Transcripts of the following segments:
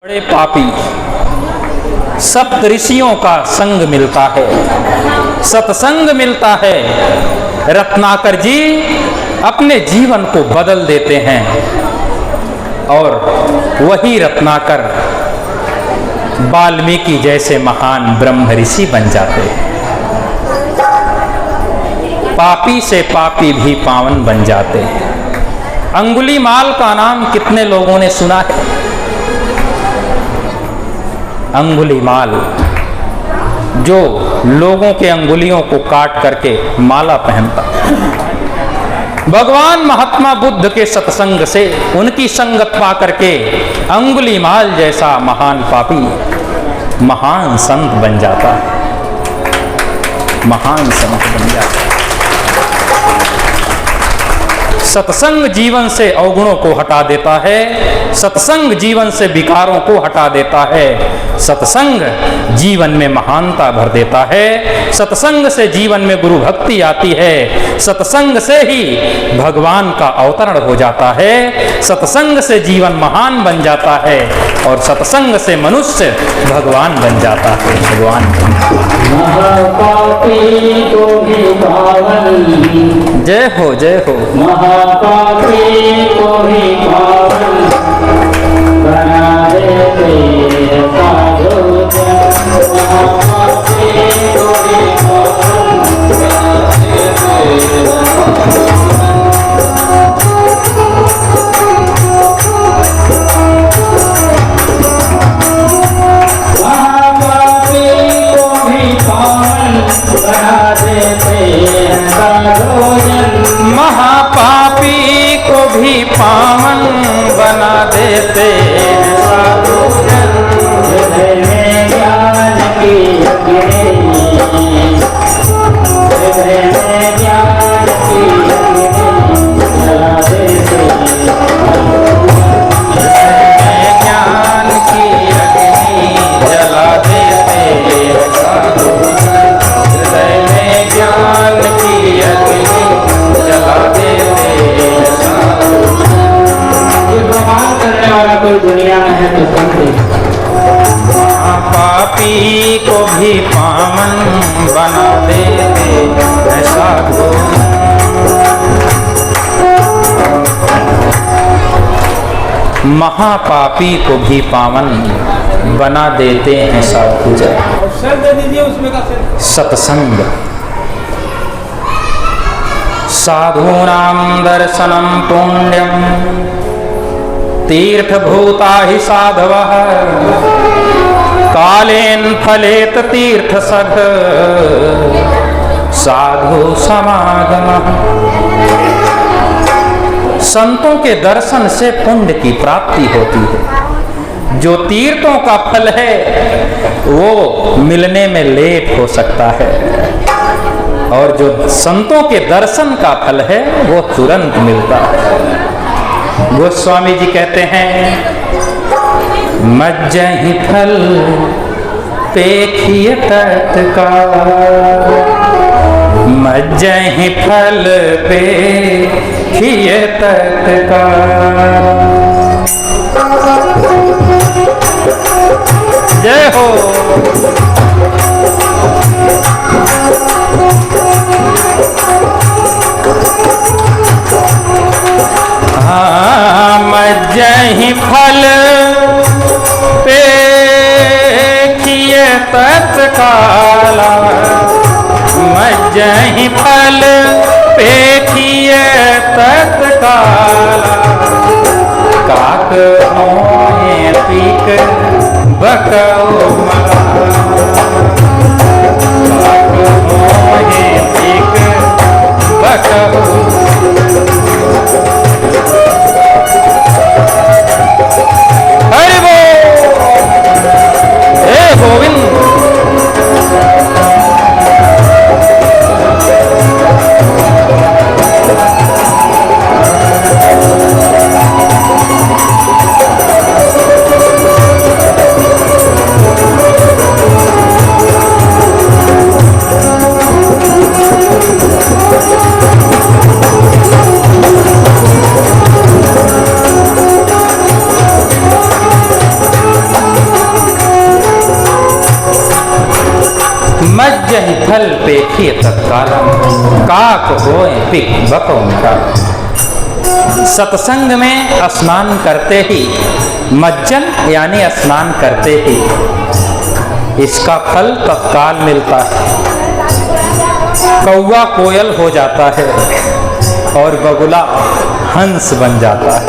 बड़े पापी सप्त ऋषियों का संग मिलता है, सत्संग मिलता है। रत्नाकर जी अपने जीवन को बदल देते हैं और वही रत्नाकर वाल्मीकि जैसे महान ब्रह्म ऋषि बन जाते हैं। पापी से पापी भी पावन बन जाते हैं। अंगुलीमाल का नाम कितने लोगों ने सुना है? अंगुलीमाल जो लोगों के अंगुलियों को काट करके माला पहनता। भगवान महात्मा बुद्ध के सत्संग से, उनकी संगत पा करके अंगुलीमाल जैसा महान पापी महान संत बन जाता है, महान संत बन जाता है। सत्संग जीवन से अवगुणों को हटा देता है, सत्संग जीवन से विकारों को हटा देता है, सत्संग जीवन में महानता भर देता है, सत्संग से जीवन में गुरु भक्ति आती है, सत्संग से ही भगवान का अवतरण हो जाता है, सत्संग से जीवन महान बन जाता है और सत्संग से मनुष्य भगवान बन जाता है। भगवान जय हो, जय हो। महापापी को भी पावन बना देते साधु जन। महापापी को भी पावन बना देते। महापापी को भी पावन बना देते साधु जन। महापापी को भी पावन बना देते हैं साधु जन। हृदय में ज्ञान की अग्नि, हृदय में ज्ञान की अग्नि जला देते। ज्ञान की अग्नि जला देते हैं साधु जन। हृदय में ज्ञान की अग्नि जला देते हैं साधु जन। ये प्रमाण करने वाला कोई दुनिया में है तो समझे। पापी को भी पावन बना देते हैं साधु। महापापी को भी पावन बना देते हैं साधु जन। सत्संग साधूनां दर्शनं पुण्यं तीर्थभूता हि साधवः कालेन फलेत तीर्थसख साधु समागमः। संतों के दर्शन से पुण्य की प्राप्ति होती है। जो तीर्थों का फल है वो मिलने में लेट हो सकता है और जो संतों के दर्शन का फल है वो तुरंत मिलता है। गोस्वामी जी कहते हैं, मज्जहि फल पेखिय तत्काल, मज्जहि फल पेखिय तत्काल। जय हो। मज्जहि फल पेखिय तत्काल, मज्जहि फल पेखिय तत्काल। काक मोहे पीक बकौ मला, काक मोहे पीक बकौ। हरि बोल, हे गोविंद। जहि फल पेखे तत्काल, काक होए पिक बको मेरा। सत्संग में स्नान करते ही, मज्जन यानी स्नान करते ही इसका फल तत्काल मिलता है। कौवा कोयल हो जाता है और बगुला हंस बन जाता है।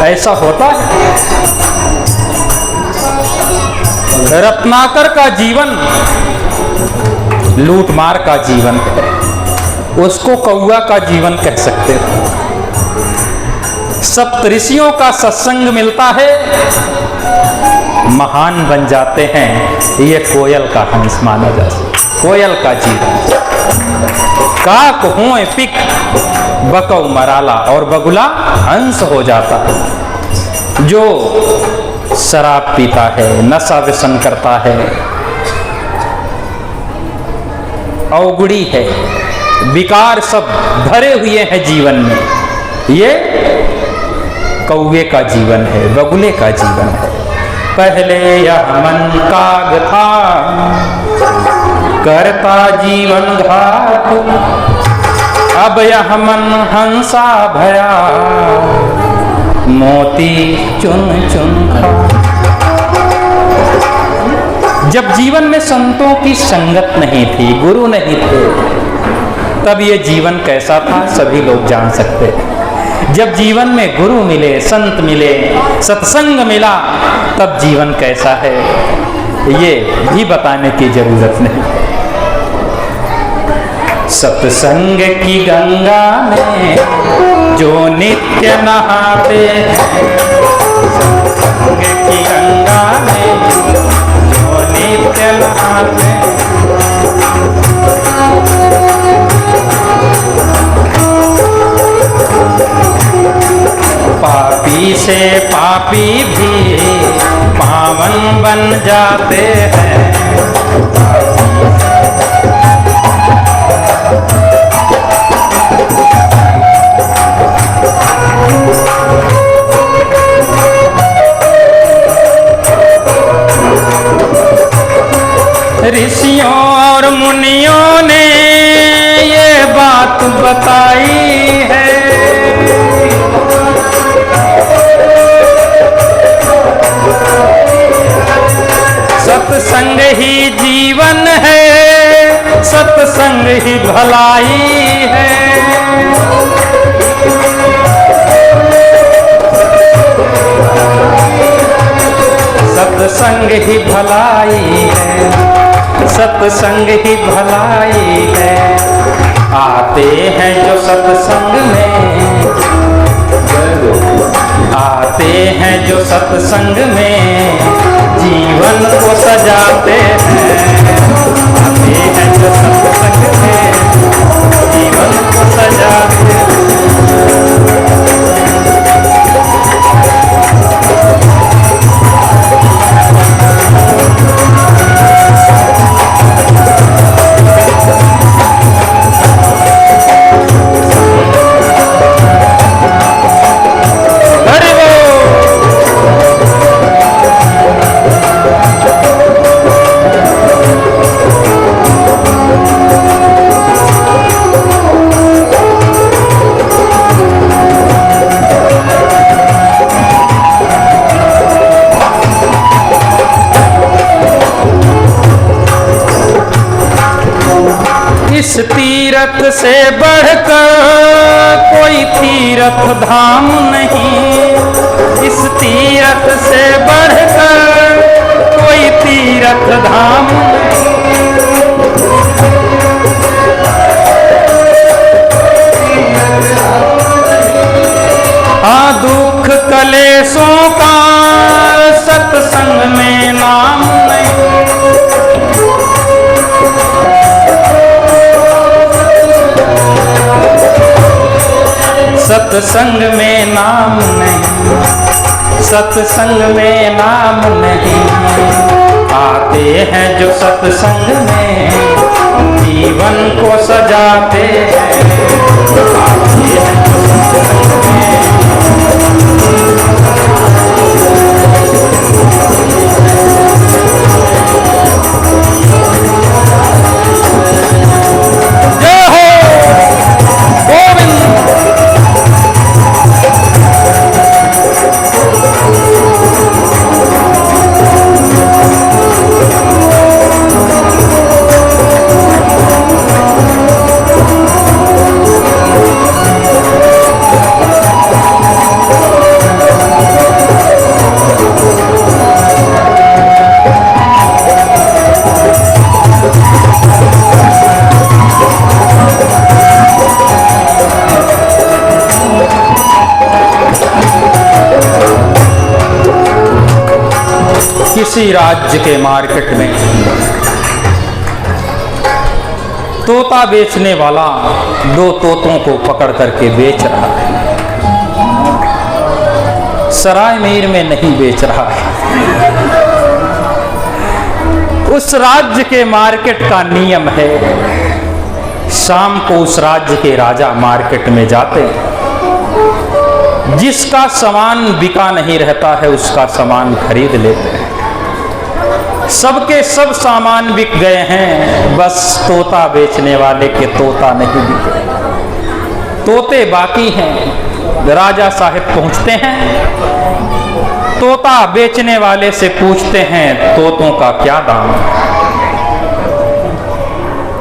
ऐसा होता है। रत्नाकर का जीवन लूटमार का जीवन है, उसको कौवा का जीवन कह सकते हैं। सप्तऋषियों का सत्संग मिलता है, महान बन जाते हैं। ये कोयल का हंस माना जा सकता, कोयल का जीवन। काक हुए पिक बकौ मराला, और बगुला हंस हो जाता है। जो शराब पीता है, नशा व्यसन करता है, अवगुड़ी है, विकार सब भरे हुए हैं जीवन में, ये कौवे का जीवन है, बगुले का जीवन है। पहले यह मन काग था, करता जीवन घात, अब यह मन हंसा भया, मोती चुन चुन खा। जब जीवन में संतों की संगत नहीं थी, गुरु नहीं थे, तब ये जीवन कैसा था सभी लोग जान सकते हैं। जब जीवन में गुरु मिले, संत मिले, सत्संग मिला, तब जीवन कैसा है ये भी बताने की जरूरत नहीं। सत्संग की गंगा में जो नित्य नहाते हैं, सत्संग की गंगा में जो नित्य नहाते हैं, पापी से पापी भी पावन बन जाते हैं। ऋषियों और मुनियों ने ये बात बताई है, सत्संग ही जीवन है, सत्संग ही भलाई है। सत्संग ही भलाई है, सत्संग ही भलाई है। आते हैं जो सत्संग में, आते हैं जो सत्संग में, जीवन को सजाते हैं। आते हैं जो सत्संग में, जीवन को सजाते हैं। इस तीरथ से बढ़कर कोई तीरथ धाम नहीं, इस तीरथ से बढ़कर कोई तीरथ धाम नहीं। हाँ, दुख कलेशों का सत्संग में नाम नहीं। सत्संग में नाम नहीं, सत्संग में नाम नहीं। आते हैं जो सत्संग में, जीवन को सजाते हैं। आते हैं जो सत्संग में, किसी राज्य के मार्केट में तोता बेचने वाला दो तोतों को पकड़ करके बेच रहा है। सराय मीर में नहीं बेच रहा है। उस राज्य के मार्केट का नियम है, शाम को उस राज्य के राजा मार्केट में जाते हैं, जिसका सामान बिका नहीं रहता है उसका सामान खरीद लेते हैं। सबके सब सामान बिक गए हैं, बस तोता बेचने वाले के तोता नहीं बिके, तोते बाकी हैं। राजा साहब पहुंचते हैं, तोता बेचने वाले से पूछते हैं तोतों का क्या दाम है।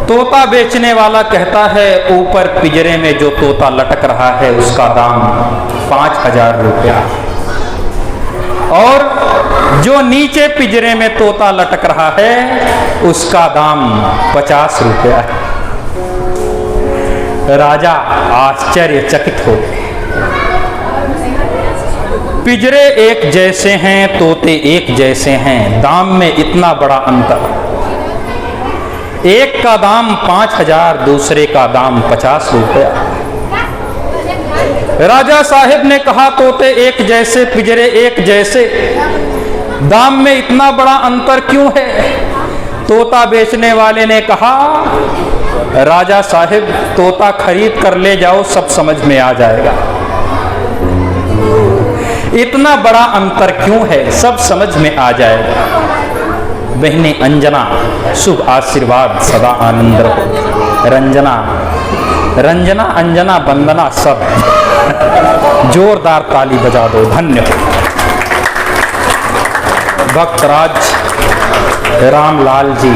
तोता बेचने वाला कहता है ऊपर पिंजरे में जो तोता लटक रहा है उसका दाम 5,000 रुपया, और जो नीचे पिंजरे में तोता लटक रहा है उसका दाम 50 रुपया है। राजा आश्चर्यचकित हो गए। पिंजरे एक जैसे हैं, तोते एक जैसे हैं, दाम में इतना बड़ा अंतर। एक का दाम 5,000, दूसरे का दाम 50 रुपया। राजा साहब ने कहा तोते एक जैसे, पिंजरे एक जैसे, दाम में इतना बड़ा अंतर क्यों है? तोता बेचने वाले ने कहा राजा साहब तोता खरीद कर ले जाओ, सब समझ में आ जाएगा। इतना बड़ा अंतर क्यों है, सब समझ में आ जाएगा। बहने अंजना, शुभ आशीर्वाद सदा आनंद रहो। रंजना, रंजना अंजना वंदना सब जोरदार ताली बजा दो, धन्य हो। भक्तराज रामलाल जी,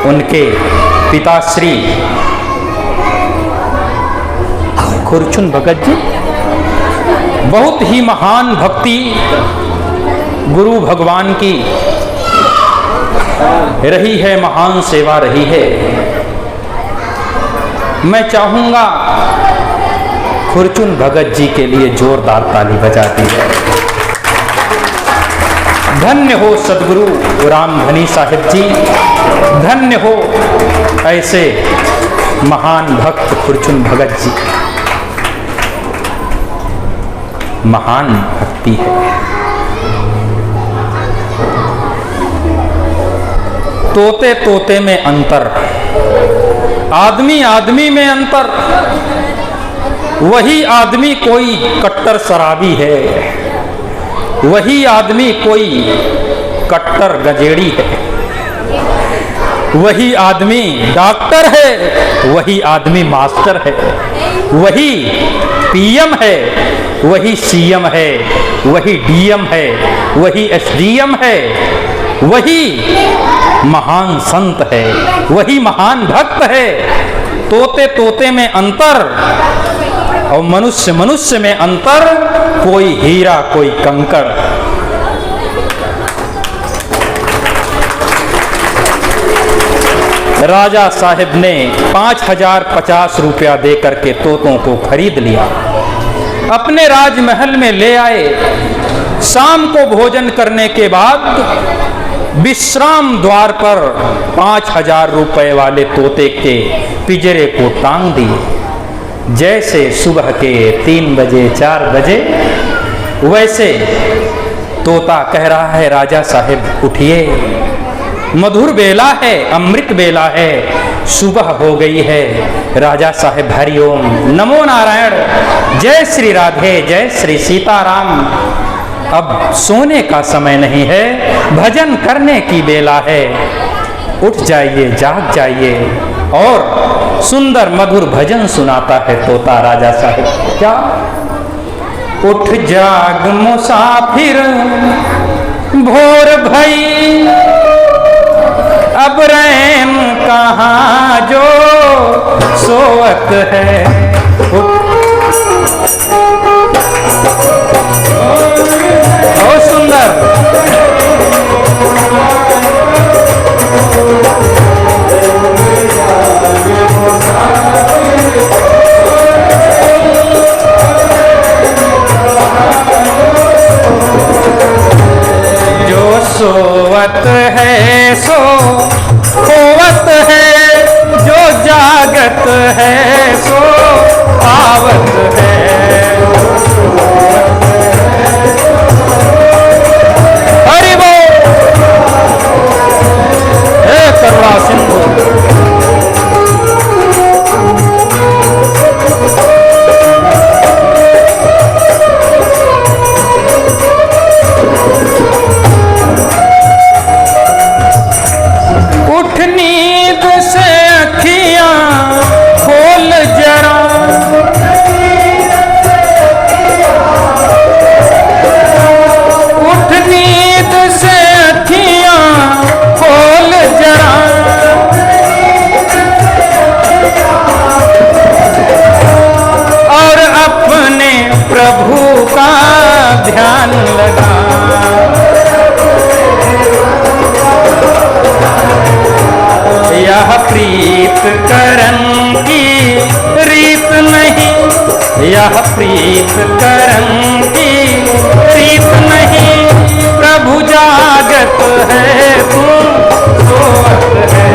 उनके पिताश्री खुरचुन भगत जी बहुत ही महान भक्ति गुरु भगवान की रही है, महान सेवा रही है। मैं चाहूंगा खुरचुन भगत जी के लिए जोरदार ताली बजा दी जाए। धन्य हो सदगुरु रामधनी साहिब जी, धन्य हो ऐसे महान भक्त खुरचुन भगत जी। महान भक्ति है। तोते तोते में अंतर, आदमी आदमी में अंतर। वही आदमी कोई कट्टर शराबी है, वही आदमी कोई कट्टर गजेड़ी है, वही आदमी डॉक्टर है, वही आदमी मास्टर है, वही पीएम है, वही सीएम है, वही डीएम है, वही एसडीएम है, वही महान संत है, वही महान भक्त है। तोते तोते में अंतर और मनुष्य मनुष्य में अंतर, कोई हीरा कोई कंकड़। राजा साहब ने 5,050 रुपया दे करके तोतों को खरीद लिया, अपने राजमहल में ले आए। शाम को भोजन करने के बाद विश्राम द्वार पर 5,000 रुपए वाले तोते के पिंजरे को टांग दिए। जैसे सुबह के 3 बजे 4 बजे वैसे तोता कह रहा है राजा साहब उठिए, मधुर बेला है, अमृत बेला है, सुबह हो गई है। राजा साहब हरिओम, नमो नारायण, जय श्री राधे, जय श्री सीताराम। अब सोने का समय नहीं है, भजन करने की बेला है। उठ जाइए, जाग जाइए। और सुंदर मधुर भजन सुनाता है तोता राजा साहब। क्या? उठ जाग मुसाफिर भोर भई, अब रैन कहाँ जो सोवत है। बहुत सुंदर। आवत है सो खोवत है, जो जागत है सो आवत है। हरि बोल। हे करुणा सिंधु। उठ नींद से अखियां खोल जरा, उठ नींद से अखियां खोल जरा, और अपने प्रभु का ध्यान लगा। यह प्रीत करन की रीत नहीं, यह प्रीत करन की रीत नहीं, प्रभु जागत है तुम सोवत है।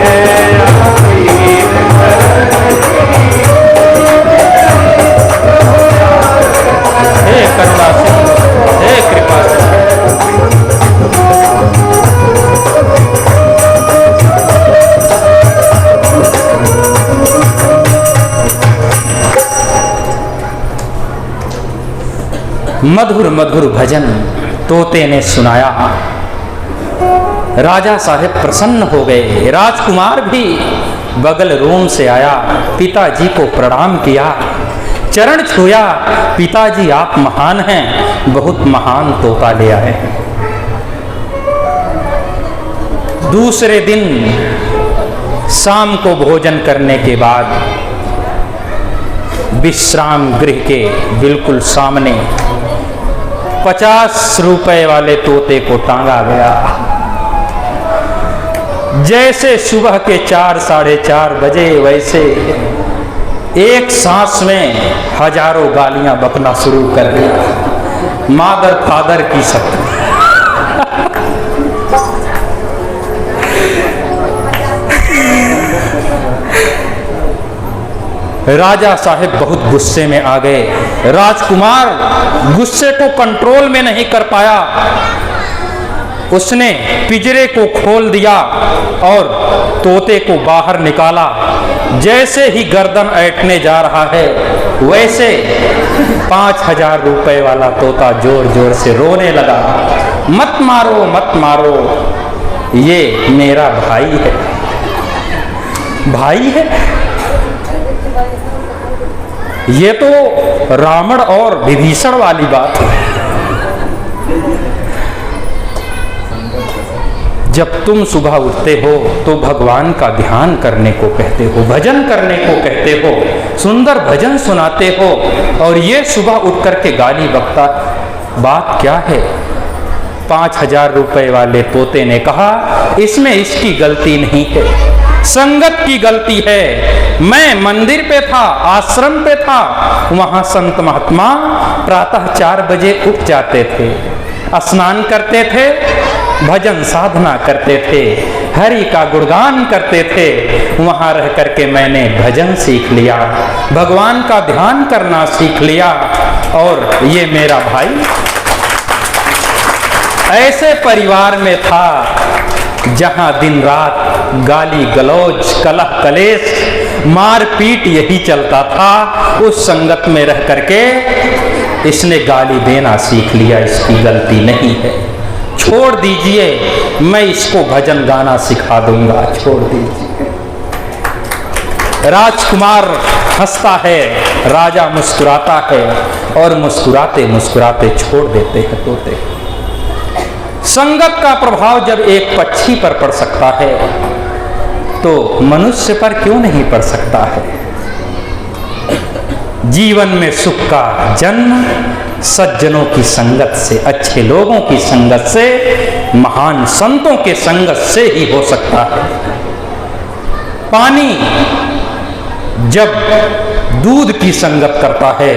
यह प्रीत करन की, हे करुणा सिंधु, हे कृपा सिंधु। मधुर मधुर भजन तोते ने सुनाया। राजा साहेब प्रसन्न हो गए। राजकुमार भी बगल रूम से आया, पिताजी को प्रणाम किया, चरण छुआ। पिताजी आप महान हैं, बहुत महान तोता ले आए। दूसरे दिन शाम को भोजन करने के बाद विश्राम गृह के बिल्कुल सामने 50 रुपए वाले तोते को टांगा गया। जैसे सुबह के 4 साढ़े 4 बजे, वैसे एक सांस में हजारों गालियां बकना शुरू कर दिया। मादर फादर की शक्ति। राजा साहेब बहुत गुस्से में आ गए। राजकुमार गुस्से को कंट्रोल में नहीं कर पाया। उसने पिंजरे को खोल दिया और तोते को बाहर निकाला। जैसे ही गर्दन ऐंठने जा रहा है, वैसे 5000 रुपए वाला तोता जोर जोर से रोने लगा। मत मारो मत मारो, ये मेरा भाई है। भाई है? ये तो रावण और विभीषण वाली बात है। जब तुम सुबह उठते हो तो भगवान का ध्यान करने को कहते हो, भजन करने को कहते हो, सुंदर भजन सुनाते हो, और ये सुबह उठ करके गाली बकता, बात क्या है? 5000 रुपए वाले तोते ने कहा, इसमें इसकी गलती नहीं है, संगत की गलती है। मैं मंदिर पे था, आश्रम पे था, वहां संत महात्मा प्रातः 4 बजे उठ जाते थे, स्नान करते थे, भजन साधना करते थे, हरि का गुणगान करते थे। वहां रह करके मैंने भजन सीख लिया, भगवान का ध्यान करना सीख लिया, और ये मेरा भाई ऐसे परिवार में था जहां दिन रात गाली गलौज, कलह कलेश, मारपीट यही चलता था। उस संगत में रह करके इसने गाली देना सीख लिया, इसकी गलती नहीं है, छोड़ दीजिए, मैं इसको भजन गाना सिखा दूंगा, छोड़ दीजिए। राजकुमार हंसता है, राजा मुस्कुराता है, और मुस्कुराते मुस्कुराते छोड़ देते हैं तोते। संगत का प्रभाव जब एक पक्षी पर पड़ सकता है तो मनुष्य पर क्यों नहीं पड़ सकता है? जीवन में सुख का जन्म सज्जनों की संगत से, अच्छे लोगों की संगत से, महान संतों के संगत से ही हो सकता है। पानी जब दूध की संगत करता है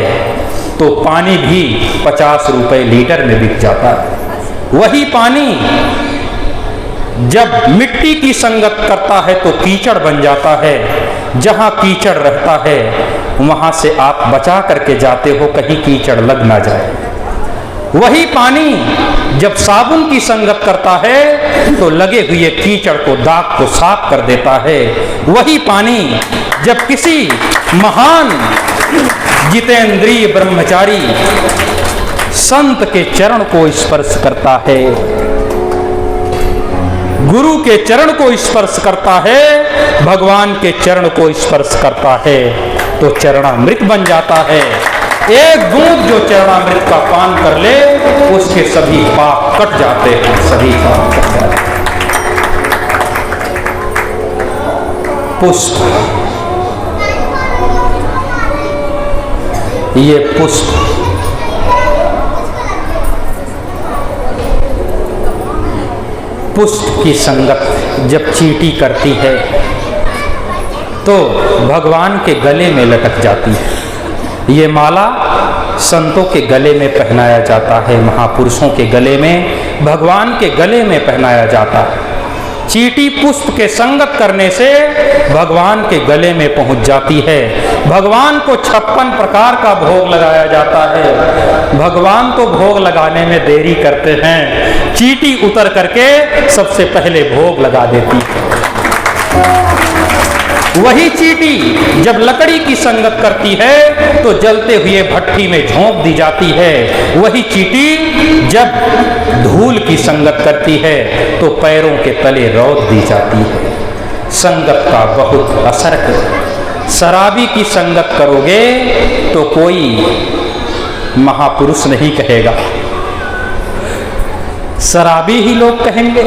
तो पानी भी 50 रुपए लीटर में बिक जाता है। वही पानी जब मिट्टी की संगत करता है तो कीचड़ बन जाता है। जहां कीचड़ रहता है वहां से आप बचा करके जाते हो, कहीं कीचड़ लग ना जाए। वही पानी जब साबुन की संगत करता है तो लगे हुए कीचड़ को, दाग को साफ कर देता है। वही पानी जब किसी महान जितेंद्रिय ब्रह्मचारी संत के चरण को स्पर्श करता है, गुरु के चरण को स्पर्श करता है, भगवान के चरण को स्पर्श करता है, तो चरणामृत बन जाता है। एक बूंद जो चरणामृत का पान कर ले उसके सभी पाप कट जाते हैं, सभी पाप कट जाते हैं। पुष्प, ये पुष्प पुष्प की संगत जब चींटी करती है तो भगवान के गले में लटक जाती है। ये माला संतों के गले में पहनाया जाता है, महापुरुषों के गले में, भगवान के गले में पहनाया जाता है। चींटी पुष्प के संगत करने से भगवान के गले में पहुंच जाती है। भगवान को 56 प्रकार का भोग लगाया जाता है। भगवान तो भोग लगाने में देरी करते हैं, चींटी उतर करके सबसे पहले भोग लगा देती है। वही चींटी जब लकड़ी की संगत करती है तो जलते हुए भट्ठी में झोंक दी जाती है। वही चींटी जब धूल की संगत करती है तो पैरों के तले रौंद दी जाती है। संगत का बहुत असर है। शराबी की संगत करोगे तो कोई महापुरुष नहीं कहेगा, शराबी ही लोग कहेंगे।